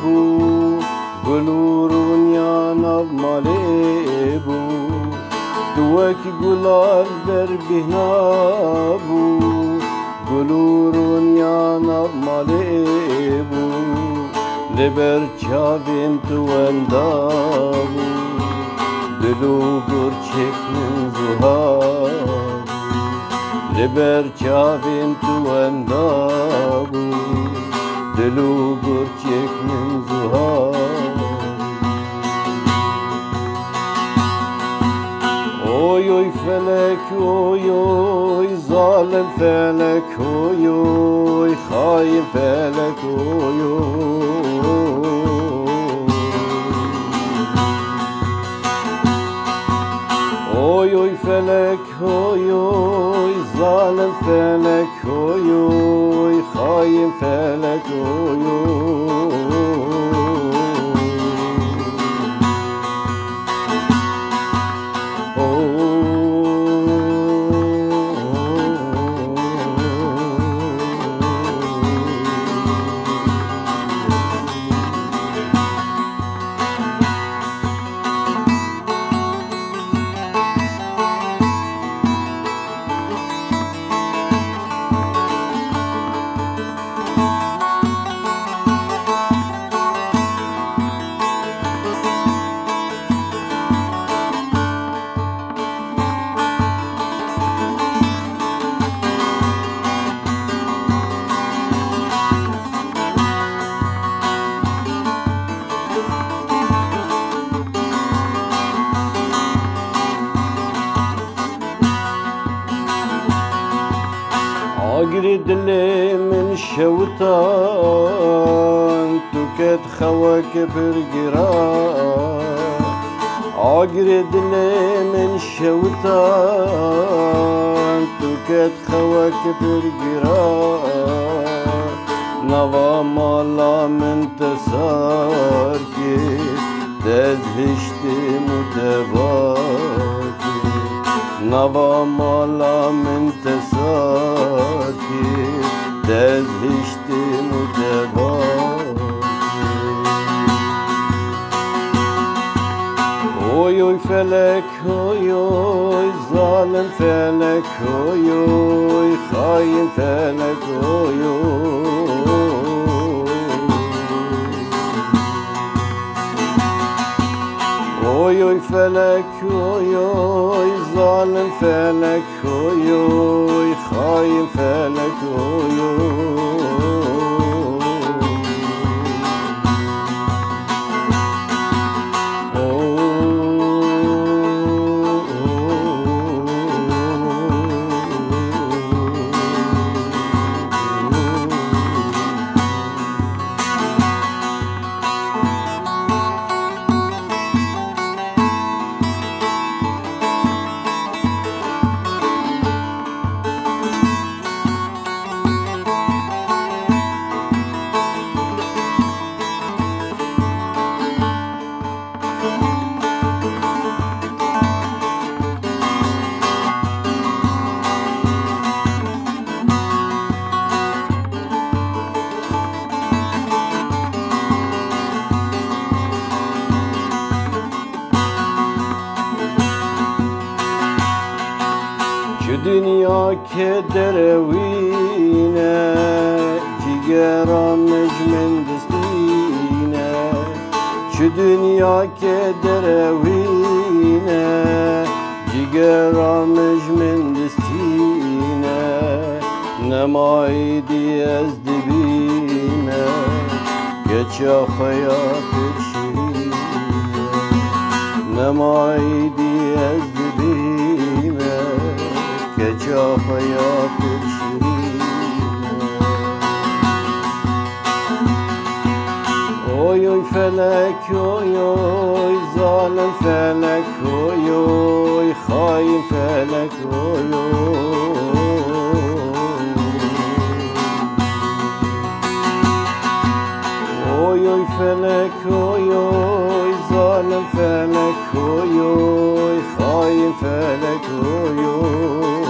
بو گلورون یا ناف مالی بو دوکی گلال در بهنا بو گلورون یا ناف مالی بو لبر چاویم تو اندابو دلو برچک من زهابو لبر چاویم تو اندابو دلو برچک من زهابو اوی اوی فلک اوی اوی ظالم فلک اوی اوی خاین فلک اوی اوی اوی فلک اوی اوی ظالم فلک اوی اوی خاین فلک اوی آگری دل من شوتان تو کت خواک برگران آگری دل من شوتان تو کت خواک برگران نوا مالا من تسار که دزهشتی متباکی نوا مالا من تساکی دزهشتی متباکی اوی اوی فلک اوی اوی ظالم فلک اوی اوی خاین فلک اوی اوی اوی فلک اوی اوی ظالم فلک اوی اوی خاین فلک اوی dünya kederevine cigeram necmen destine şu dünya kederevine cigeram necmen destine nemaydi ez dibine geçe hayat şirine nemaydi ez dibine geçe hayat şirine oy oy felek oy oy zalim felek oy oy hain felek oy oy oy felek oy oy zalim felek oy oy hain felek oy